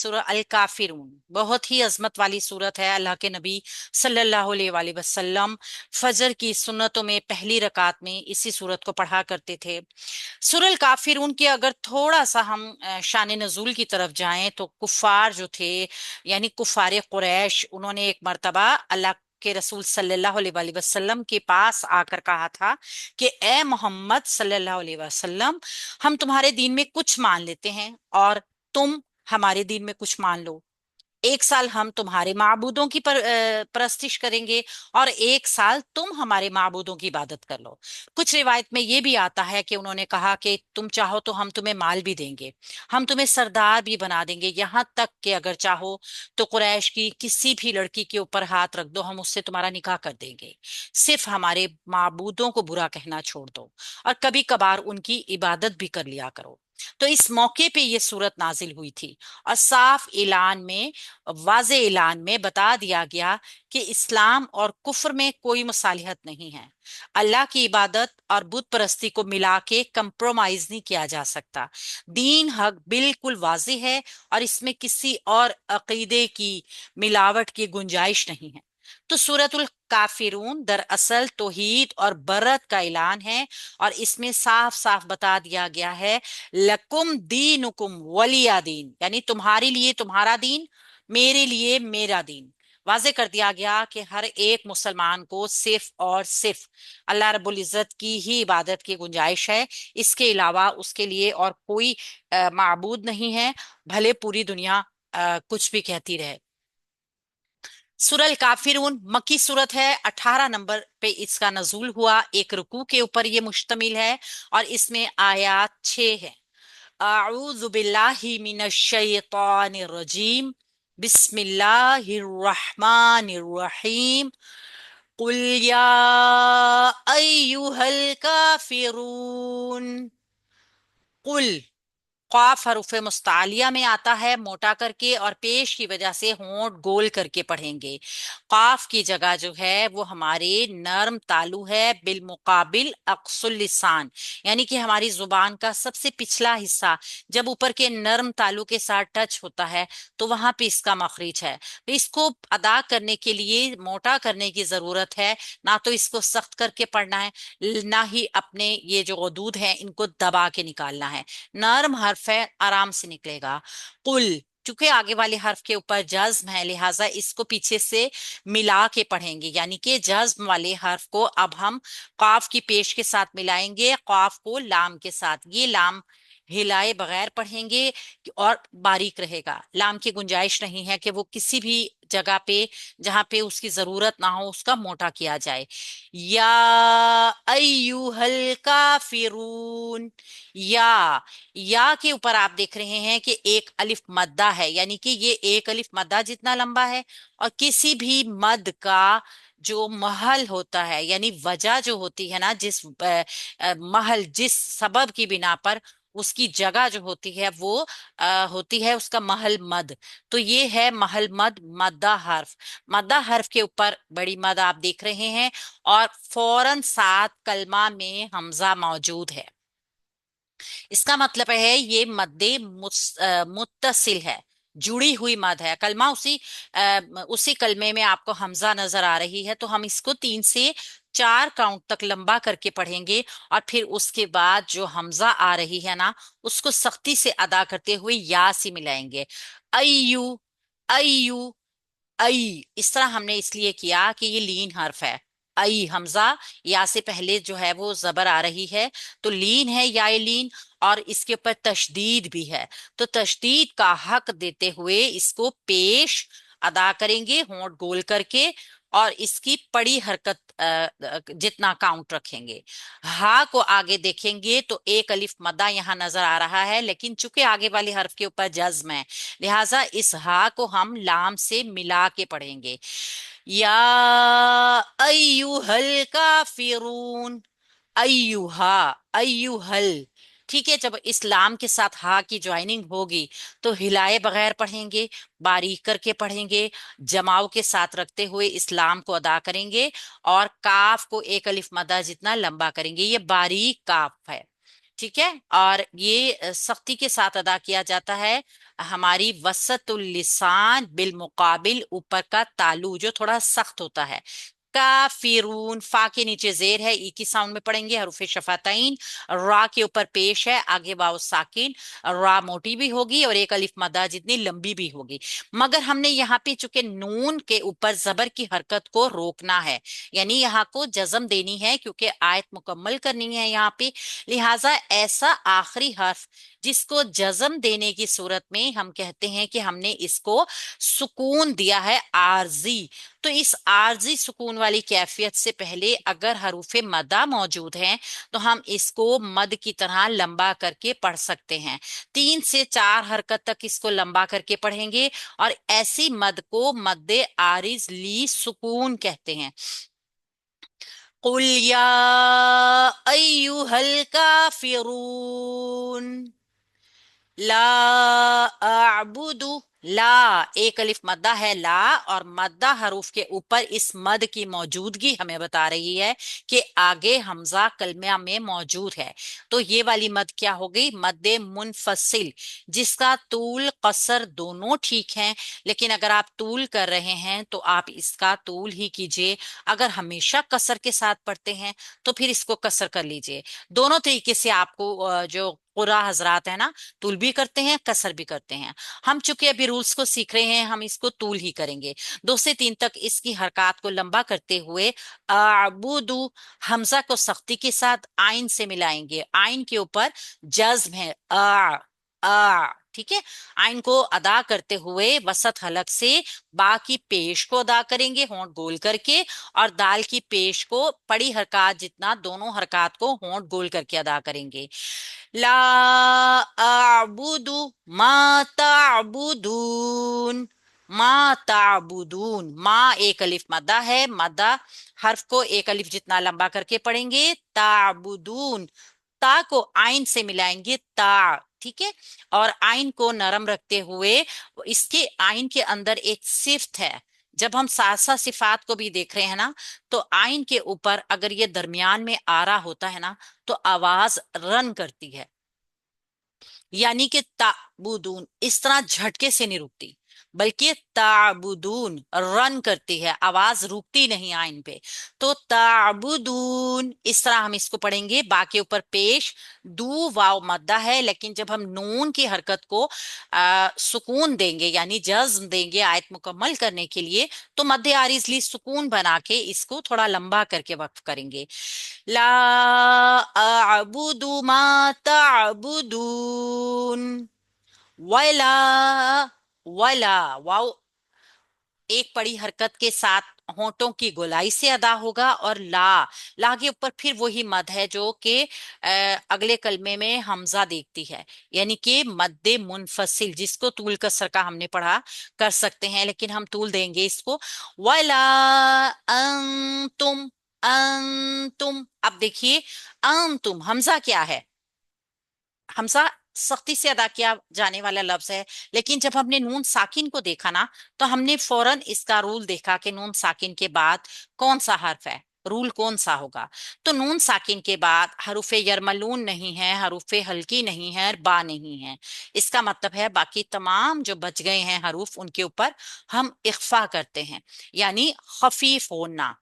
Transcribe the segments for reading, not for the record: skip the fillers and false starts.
सूरह अल काफिरून बहुत ही अजमत वाली सूरत है। अल्लाह के नबी सल्लल्लाहु अलैहि वसल्लम फजर की सुन्नतों में पहली रकात में इसी सूरत को पढ़ा करते थे। सूरह अल काफिरून की अगर थोड़ा सा हम शान नजूल की तरफ जाएं तो कुफार जो थे, यानी कुफार कुरैश, उन्होंने एक मर्तबा अल्लाह के रसूल सल्लल्लाहु अलैहि वसल्लम के पास आकर कहा था कि ए मोहम्मद सल्लल्लाहु अलैहि वसल्लम, हम तुम्हारे दीन में कुछ मान लेते हैं और तुम हमारे दीन में कुछ मान लो। एक साल हम तुम्हारे माबूदों की परस्तिश करेंगे और एक साल तुम हमारे माबूदों की इबादत कर लो। कुछ रिवायत में ये भी आता है कि उन्होंने कहा कि तुम चाहो तो हम तुम्हें माल भी देंगे, हम तुम्हें सरदार भी बना देंगे, यहाँ तक कि अगर चाहो तो कुरैश की किसी भी लड़की के ऊपर हाथ रख दो, हम उससे तुम्हारा निकाह कर देंगे। सिर्फ हमारे माबूदों को बुरा कहना छोड़ दो और कभी कभार उनकी इबादत भी कर लिया करो। तो इस मौके पे ये सूरत नाजिल हुई थी और साफ ऐलान में, वाज़े ऐलान में बता दिया गया कि इस्लाम और कुफ्र में कोई मुसालिहत नहीं है। अल्लाह की इबादत और बुत परस्ती को मिला के कंप्रोमाइज नहीं किया जा सकता। दीन हक बिल्कुल वाज़े है और इसमें किसी और अकीदे की मिलावट की गुंजाइश नहीं है। तो सूरतुल काफिरून दरअसल तौहीद और बरत का ऐलान है और इसमें साफ साफ बता दिया गया है, लकुम दीनुकुम वलिया दीन, यानी तुम्हारे लिए तुम्हारा दीन, मेरे लिए मेरा दीन। वाजे कर दिया गया कि हर एक मुसलमान को सिर्फ और सिर्फ अल्लाह रब्बुल इज्जत की ही इबादत की गुंजाइश है। इसके अलावा उसके लिए और कोई माबूद नहीं है, भले पूरी दुनिया कुछ भी कहती रहे। सूरह काफिरून मक्की सूरत है। 18 नंबर पे इसका नजूल हुआ, एक रुकू के ऊपर ये मुश्तमिल है और इसमें आयात 6 है। अऊज़ु बिल्लाहि मिनश शैतानिर रजीम, बिस्मिल्लाहिर रहमानिर रहीम, कुल या अय्युहल काफिरून। कुल, क़ाफ हरूफ मुस्तालिया में आता है मोटा करके और पेश की वजह से होंठ गोल करके पढ़ेंगे। क़ाफ की जगह जो है वो हमारे नर्म तालु है बिलमुकाबिल अक्सुल लिसान, यानी कि हमारी जुबान का सबसे पिछला हिस्सा जब ऊपर के नर्म तालु के साथ टच होता है तो वहां पे इसका मखरिज है। तो इसको अदा करने के लिए मोटा करने की जरूरत है, ना तो इसको सख्त करके पढ़ना है, ना ही अपने ये जो गदूद हैं इनको दबा के निकालना है। नर्म हर्फ है, आराम से निकलेगा। कुल, चूंकि आगे वाले हर्फ के ऊपर जज्म है लिहाजा इसको पीछे से मिला के पढ़ेंगे, यानी कि जज्म वाले हर्फ को अब हम काफ की पेश के साथ मिलाएंगे, काफ को लाम के साथ। ये लाम हिलाए बगैर पढ़ेंगे और बारीक रहेगा। लाम की गुंजाइश नहीं है कि वो किसी भी जगह पे जहां पे उसकी जरूरत ना हो उसका मोटा किया जाए। या अय्युहल काफिरून, या के ऊपर आप देख रहे हैं कि एक अलिफ मद्दा है, यानी कि ये एक अलिफ मद्दा जितना लंबा है और किसी भी मद का जो महल होता है, यानी वजह जो होती है ना, जिस महल जिस सबब की बिना पर उसकी जगह जो होती है वो होती है उसका महल मद। तो ये है महल मद, मद्दा हर्फ। मद्दा हर्फ के ऊपर बड़ी मद आप देख रहे हैं और फौरन साथ कलमा में हमजा मौजूद है। इसका मतलब है ये मद्दे मुत्तसिल है, जुड़ी हुई मद है। कलमा उसी कलमे में आपको हमजा नजर आ रही है, तो हम इसको 3 से 4 काउंट तक लंबा करके पढ़ेंगे और फिर उसके बाद जो हमजा आ रही है ना उसको सख्ती से अदा करते हुए या से मिलाएंगे। अय्यू, अय्यू, आई, इस तरह हमने इसलिए किया कि ये लीन हर्फ है। आई हमजा, या से पहले जो है वो जबर आ रही है तो लीन है या ये लीन, और इसके ऊपर तशदीद भी है। तो तशदीद का हक देते हुए इसको पेश अदा करेंगे होंठ गोल करके और इसकी पड़ी हरकत जितना काउंट रखेंगे। हा को आगे देखेंगे तो एक अलिफ मद्दा यहाँ नजर आ रहा है, लेकिन चूंकि आगे वाले हर्फ के ऊपर जज्म है लिहाजा इस हा को हम लाम से मिला के पढ़ेंगे। या अय्युहल काफिरून, अय्युहा, अय्युहल। ठीक है, जब इस लाम के साथ हा की ज्वाइनिंग होगी तो हिलाए बगैर पढ़ेंगे, बारीक करके पढ़ेंगे, जमाव के साथ रखते हुए इस लाम को अदा करेंगे और काफ को एक अलिफ मद्दा जितना लंबा करेंगे। ये बारीक काफ है। ठीक है। और ये सख्ती के साथ अदा किया जाता है। हमारी वसतुल लिसान बिल मुकाबिल, ऊपर का तालु जो थोड़ा सख्त होता है। काफिरून, फा के नीचे जेर है, ई की साउंड में पढ़ेंगे, हरूफ शफातैन। रा के ऊपर पेश है, आगे वाव साकिन। रा मोटी भी होगी और एक अलिफ मदा जितनी लंबी भी होगी। मगर हमने यहाँ पे चूंकि नून के ऊपर जबर की हरकत को रोकना है, यानी यहाँ को जज्म देनी है क्योंकि आयत मुकम्मल करनी है यहाँ पे। लिहाजा ऐसा आखिरी हर्फ जिसको जज्म देने की सूरत में हम कहते हैं कि हमने इसको सुकून दिया है आरजी। तो इस आरजी सुकून वाली कैफियत से पहले अगर हरूफे मदा मौजूद हैं तो हम इसको मद की तरह लंबा करके पढ़ सकते हैं। 3 से 4 हरकत तक इसको लंबा करके पढ़ेंगे और ऐसी मद को मद्दे आरिज ली सुकून कहते हैं। कुल या अय्युहल काफिरून ला अअबुदु। ला, एक अलिफ मद्दा है ला, और मद्दा हरूफ के ऊपर इस मद की मौजूदगी हमें बता रही है कि आगे हमजा कलमा में मौजूद है। तो ये वाली मद क्या हो गई? मद्दे मुनफसिल, जिसका तूल कसर दोनों ठीक हैं। लेकिन अगर आप तूल कर रहे हैं तो आप इसका तूल ही कीजिए। अगर हमेशा कसर के साथ पढ़ते हैं तो फिर इसको कसर कर लीजिए। दोनों तरीके से आपको जो कुरा हजरात है ना, तूल भी करते हैं कसर भी करते हैं। हम चूंकि अभी रूल्स को सीख रहे हैं, हम इसको तूल ही करेंगे। 2 से 3 तक इसकी हरकत को लंबा करते हुए आबुदु, हमजा को सख्ती के साथ आइन से मिलाएंगे। आइन के ऊपर जज्म है, आ, ठीक है। आइन को अदा करते हुए वसत हलक से बा की पेश को अदा करेंगे होंठ गोल करके, और दाल की पेश को पड़ी हरकत जितना दोनों हरकत को होंठ गोल करके अदा करेंगे। ला अअबुदु मा ताबुदून। मा ताबुदून, मा एक अलिफ मद्दा है, मद्दा हर्फ को एक अलिफ जितना लंबा करके पढ़ेंगे। ताबुदून, ता को आइन से मिलाएंगे, ता, ठीक है। और आइन को नरम रखते हुए, इसके आइन के अंदर एक सिफ्त है। जब हम सासा सिफात को भी देख रहे हैं ना, तो आइन के ऊपर अगर ये दरमियान में आ रहा होता है ना, तो आवाज रन करती है। यानी कि ताबुदून इस तरह झटके से नहीं रुकती, बल्कि ताबुदून रन करती है, आवाज रुकती नहीं आइन पे। तो ताबुदून इस तरह हम इसको पढ़ेंगे। बा के ऊपर पेश, दू वाव मद्दा है, लेकिन जब हम नून की हरकत को सुकून देंगे यानी जज्म देंगे आयत मुकम्मल करने के लिए, तो मद्दे आरिज ली सुकून बना के इसको थोड़ा लंबा करके वक्फ करेंगे। ला अअबुदु मा ताबुदून वला। वला वाव एक पड़ी हरकत के साथ होंठों की गोलाई से अदा होगा, और ला, ला के ऊपर फिर वही मद है जो कि अगले कलमे में हमजा देखती है, यानी कि मद्दे मुनफसिल, जिसको तूल कसर का हमने पढ़ा कर सकते हैं, लेकिन हम तूल देंगे इसको। वला अंतुम। अंतुम, अब देखिए अंतुम हमजा क्या है? हमजा सख्ती से अदा किया जाने वाला लफ्ज है। लेकिन जब हमने नून साकिन को देखा ना, तो हमने फौरन इसका रूल देखा कि नून साकिन के बाद कौन सा हर्फ है, रूल कौन सा होगा। तो नून साकिन के बाद हरूफे यरमलून नहीं है, हरूफे हल्की नहीं है, और बा नहीं है। इसका मतलब है बाकी तमाम जो बच गए हैं हरूफ, उनके ऊपर हम इख्फा करते हैं, यानी खफीफ होना।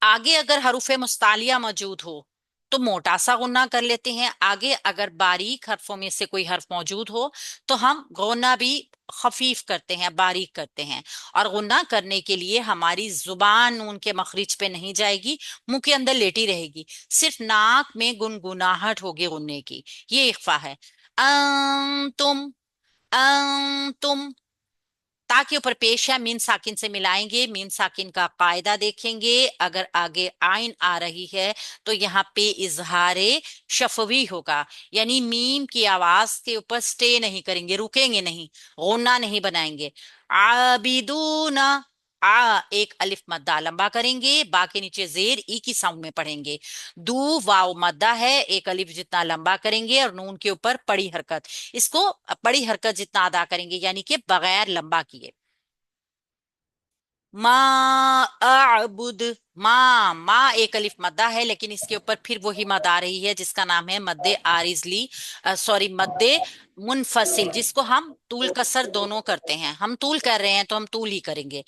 आगे अगर हरूफे मुस्तालिया मौजूद हो तो मोटा सा गुन्ना कर लेते हैं। आगे अगर बारीक हरफों में से कोई हर्फ मौजूद हो तो हम गुन्ना भी खफीफ करते हैं, बारीक करते हैं। और गुन्ना करने के लिए हमारी जुबान नून के मखरिज पे नहीं जाएगी, मुंह के अंदर लेटी रहेगी, सिर्फ नाक में गुनगुनाहट होगी गुन्ने की। ये इख्फा है। तुम, तुम, ता के ऊपर पेश है, मीन साकिन से मिलाएंगे। मीन साकिन का कायदा देखेंगे, अगर आगे आइन आ रही है तो यहाँ पे इजहारे शफवी होगा, यानी मीम की आवाज के ऊपर स्टे नहीं करेंगे, रुकेंगे नहीं, गुन्ना नहीं बनाएंगे। आबिदूना, आ एक अलिफ मद्दा लंबा करेंगे, बा के नीचे जेर ई की साउंड में पढ़ेंगे। दू वाव मद्दा है, एक अलिफ जितना लंबा करेंगे, और नून के ऊपर पड़ी हरकत, इसको बड़ी हरकत जितना अदा करेंगे, यानी कि बगैर लंबा किए। मा आबुद, माँ, माँ एक अलिफ मद्दा है, लेकिन इसके ऊपर फिर वही मद आ रही है जिसका नाम है मद्दे आरिजली, सॉरी मद्दे मुनफसिल, जिसको हम तूल कसर दोनों करते हैं। हम तूल कर रहे हैं तो हम तूल ही करेंगे।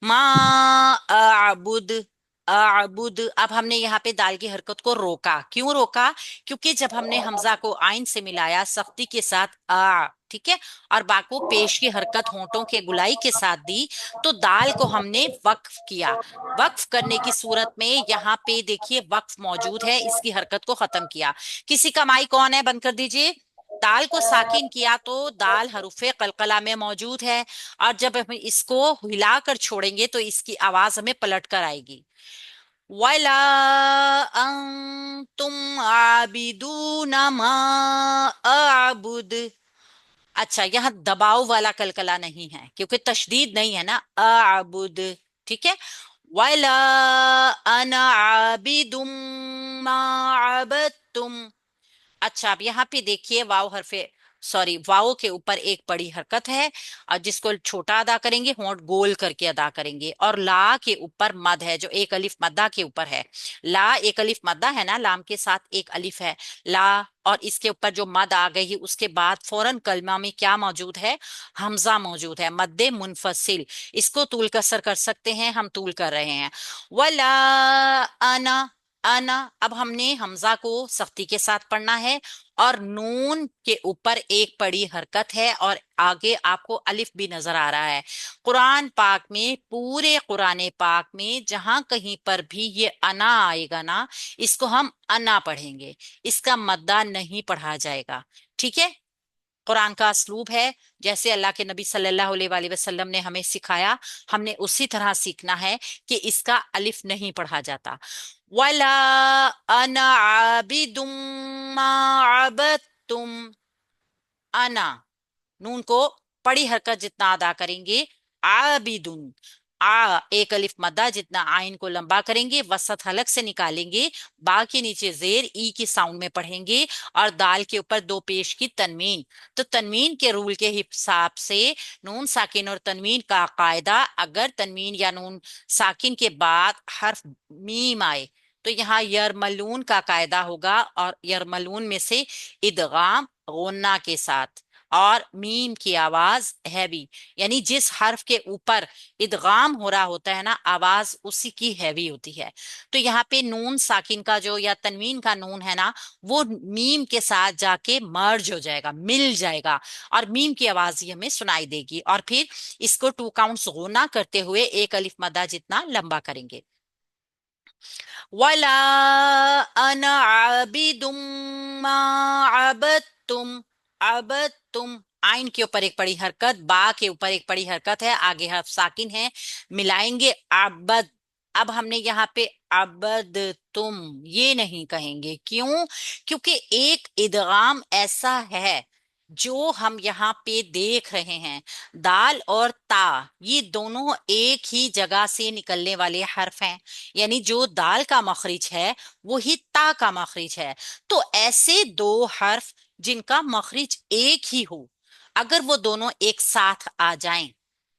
माँ आबुद, आबुद। अब हमने यहाँ पे दाल की हरकत को रोका। क्यों रोका? क्योंकि जब हमने हमजा को आइन से मिलाया सख्ती के साथ आ, ठीक है, और बा को पेश की हरकत होंठों के गुलाई के साथ दी, तो दाल को हमने वक्फ किया। वक्फ करने की सूरत में यहाँ पे देखिए वक्फ मौजूद है, इसकी हरकत को खत्म किया। किसी का माई कौन है? बंद कर दीजिए। दाल को साकिन किया तो दाल हरूफे कलकला में मौजूद है, और जब हम इसको हिलाकर छोड़ेंगे तो इसकी आवाज हमें पलट कर आएगी। वला तुम आबिदून मा अअबुद। अच्छा, यहाँ दबाव वाला कलकला नहीं है क्योंकि तशदीद नहीं है ना, अअबुद। ठीक है। वला अना आबिदुम मा अबदतुम। अच्छा, अब यहाँ पे देखिए वाव हरफे, सॉरी, वाव के ऊपर एक बड़ी हरकत है, और जिसको छोटा अदा करेंगे, होंठ गोल करके अदा करेंगे। और ला के ऊपर मद है जो एक अलिफ मद्दा के ऊपर है। ला एक अलिफ मद्दा है ना, लाम के साथ एक अलिफ है, ला, और इसके ऊपर जो मद आ गई है उसके बाद फौरन कलमा में क्या मौजूद है? हमजा मौजूद है, मद्दे मुनफसिल। इसको तूल कसर कर सकते हैं, हम तूल कर रहे हैं। वला अना, आना। अब हमने हमजा को सख्ती के साथ पढ़ना है, और नून के ऊपर एक बड़ी हरकत है, और आगे आपको अलिफ भी नजर आ रहा है। कुरान पाक में, पूरे कुरान पाक में जहां कहीं पर भी ये अना आएगा ना, इसको हम अना पढ़ेंगे, इसका मद्दा नहीं पढ़ा जाएगा। ठीक है। कुरान का असलूब है, जैसे अल्लाह के नबी सल्लल्लाहु अलैहि वसल्लम ने हमें सिखाया, हमने उसी तरह सीखना है कि इसका अलिफ नहीं पढ़ा जाता। वला अना आबिदुम मा अबदतुम। अना, नून को बड़ी हरकत जितना अदा करेंगे, आबिदुन, आ एक अलिफ मद्दा जितना आइन को लंबा करेंगे, वसत हलक से निकालेंगे, बा के नीचे जेर ई की साउंड में पढ़ेंगे, और दाल के ऊपर दो पेश की तनवीन। तो तनवीन के रूल के हिसाब से नून साकिन और तनवीन का कायदा, अगर तनवीन या नून साकिन के बाद हर्फ मीम आए तो यहाँ यरमलून का कायदा होगा, और यरमलून में से इदगाम गुन्ना के साथ, और मीम की आवाज हैवी, यानी जिस हर्फ के ऊपर इदगाम हो रहा होता है ना, आवाज उसी की हैवी होती है। तो यहाँ पे नून साकिन का जो, या तनवीन का नून है ना, वो मीम के साथ जाके मर्ज हो जाएगा, मिल जाएगा, और मीम की आवाज ही हमें सुनाई देगी। और फिर इसको टू काउंट्स गुना करते हुए एक अलिफ मद्दा जितना लंबा करेंगे। वला अना आबिदुम मा अबदतुम। अबदतुम, आइन के ऊपर एक बड़ी हरकत, बा के ऊपर एक बड़ी हरकत है, आगे हर्फ साकिन है, मिलाएंगे अबद। अब हमने यहाँ पे अबद तुम ये नहीं कहेंगे। क्यों? क्योंकि एक इदगाम ऐसा है जो हम यहाँ पे देख रहे हैं, दाल और ता, ये दोनों एक ही जगह से निकलने वाले हर्फ हैं, यानी जो दाल का मखरिज है वो ही ता का मखरिज है। तो ऐसे दो हर्फ जिनका मखरिज एक ही हो, अगर वो दोनों एक साथ आ जाएं,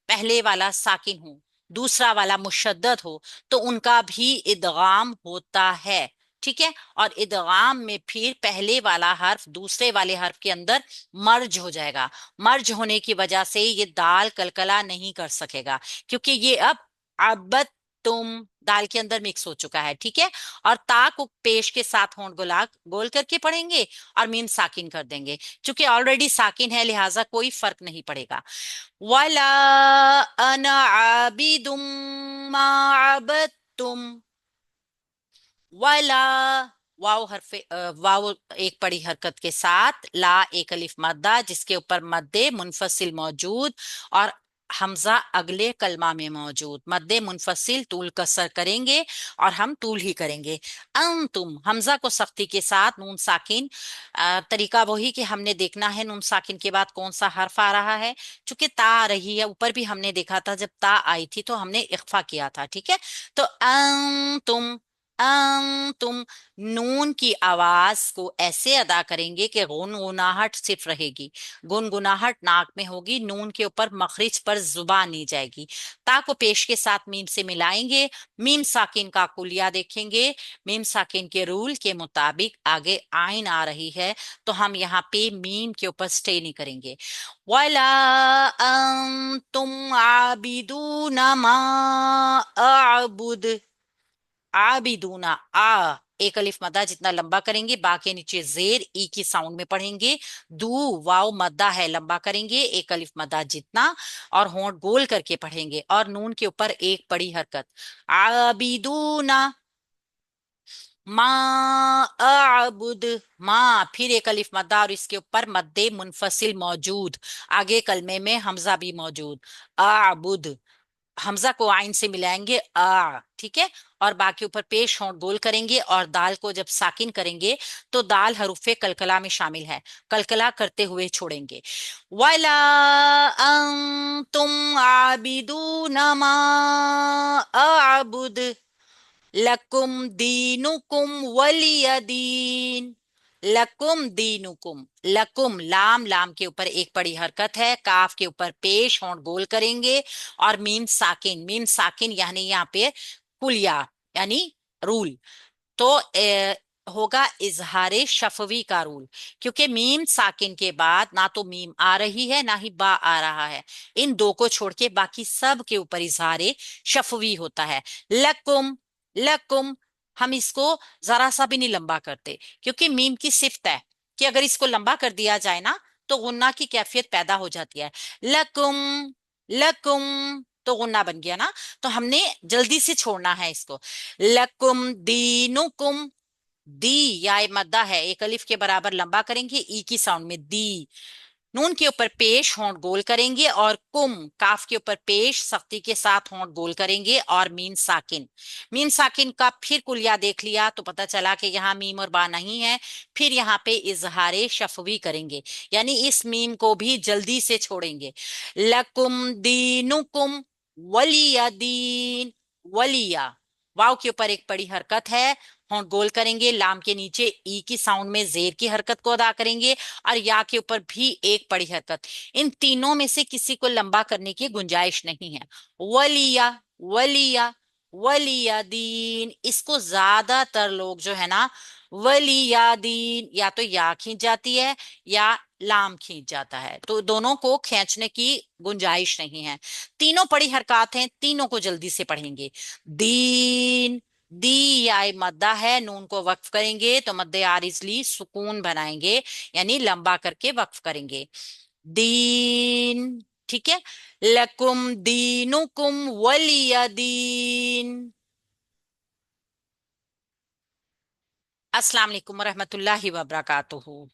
पहले वाला साकिन हो, दूसरा वाला मुशद्दद हो, तो उनका भी इदगाम होता है। ठीक है। और इदगाम में फिर पहले वाला हर्फ दूसरे वाले हर्फ के अंदर मर्ज हो जाएगा। मर्ज होने की वजह से ये दाल कलकला नहीं कर सकेगा, क्योंकि ये अब तुम दाल के अंदर मिक्स हो चुका है। ठीक है। और ता को पेश के साथ होंठ गोला गोल करके पढ़ेंगे, और मीम साकिन कर देंगे। चूंकि ऑलरेडी साकिन है, लिहाजा कोई फर्क नहीं पड़ेगा। वला अना आबिदुम मा अबदतुम। वला, वाव हरफे वाव एक बड़ी हरकत के साथ, ला एक अलिफ मद्दा जिसके ऊपर मद्दे मुनफसिल मौजूद, और हमजा अगले कलमा में मौजूद। मद्दे मुनफसिल तूल कसर करेंगे, और हम तूल ही करेंगे। तुम, हमजा को सख्ती के साथ नून साकिन। तरीका वही कि हमने देखना है नून साकिन के बाद कौन सा हर्फ आ रहा है। चूंकि ता आ रही है, ऊपर भी हमने देखा था जब ता आई थी तो हमने इख्फा किया था। ठीक है। तो तुम, तुम नून की आवाज को ऐसे अदा करेंगे कि गुनगुनाहट सिर्फ रहेगी। गुनगुनाहट नाक में होगी, नून के ऊपर मखरिज पर जुबान नहीं जाएगी। ता को पेश के साथ मीम से मिलाएंगे, मीम साकिन का कुलिया देखेंगे। मीम साकिन के रूल के मुताबिक आगे आइन आ रही है, तो हम यहाँ पे मीम के ऊपर स्टे नहीं करेंगे। वला तुम आबिदून मा अअबुद। आबिदूना, आ एक अलिफ मद्दा जितना लंबा करेंगे, बा के नीचे जेर ई की साउंड में पढ़ेंगे। दू वाव मद्दा है, लंबा करेंगे एक अलिफ मद्दा जितना, और होंठ गोल करके पढ़ेंगे। और नून के ऊपर एक बड़ी हरकत, आबिदूना मा अअबुद। माँ, फिर एक अलिफ मद्दा और इसके ऊपर मद्दे मुनफसिल मौजूद, आगे कलमे में हमजा भी मौजूद। आबुद, हमजा को आइन से मिलाएंगे, आ, ठीक है। और बाकी ऊपर पेश होंठ गोल करेंगे, और दाल को जब साकिन करेंगे तो दाल हरूफे कलकला में शामिल है, कलकला करते हुए छोड़ेंगे। वला तुम आबिदून मा अअबुद लकुम दीनुकुम वलिय दीन। लकुम दीनुकुम, लकुम लाम, लाम के ऊपर एक बड़ी हरकत है, काफ के ऊपर पेश होंठ गोल करेंगे, और मीम साकिन, मीम साकिन यानी यहाँ पे कुलिया यानी रूल। तो होगा इजहारे शफवी का रूल, क्योंकि मीम साकिन के बाद ना तो मीम आ रही है ना ही बा आ रहा है। इन दो को छोड़ के बाकी सब के ऊपर इजहारे शफवी होता है। लकुम, लकुम, हम इसको जरा सा भी नहीं लंबा करते, क्योंकि मीम की सिफ्त है कि अगर इसको लंबा कर दिया जाए ना तो गुन्ना की कैफियत पैदा हो जाती है। लकुम, लकुम, तो गुन्ना बन गया ना, तो हमने जल्दी से छोड़ना है इसको। लकुम दीनुकुम, दी या मद्दा है, एक अलिफ के बराबर लंबा करेंगे ई की साउंड में, दी। नून के ऊपर पेश होंठ गोल करेंगे, और कुम, काफ के ऊपर पेश सख्ती के साथ होंठ गोल करेंगे, और मीम साकिन। मीम साकिन का फिर कुलिया देख लिया तो पता चला कि यहाँ मीम और बा नहीं है। फिर यहाँ पे इजहारे शफवी करेंगे, यानी इस मीम को भी जल्दी से छोड़ेंगे। लकुम दीनुकुम वलिया दीन। वलिया, वाव के ऊपर एक बड़ी हरकत है, होंठ गोल करेंगे, लाम के नीचे ई की साउंड में जेर की हरकत को अदा करेंगे, और या के ऊपर भी एक बड़ी हरकत। इन तीनों में से किसी को लंबा करने की गुंजाइश नहीं है। वलिया, वलिया, वलिया दीन, इसको ज्यादातर लोग जो है ना, वलिया दीन या तो या खींच जाती है या लाम खींच जाता है, तो दोनों को खींचने की गुंजाइश नहीं है। तीनों बड़ी हरकत हैं, तीनों को जल्दी से पढ़ेंगे। दीन, दी या मद्दा है, नून को वक्फ करेंगे तो मद्दे आरिजली सुकून बनाएंगे, यानी लंबा करके वक्फ करेंगे। दीन, ठीक है। लकुम दीनुकुम वलिया दीन। अस्सलाम वालेकुम रहमतुल्लाहि व बरकातुहू।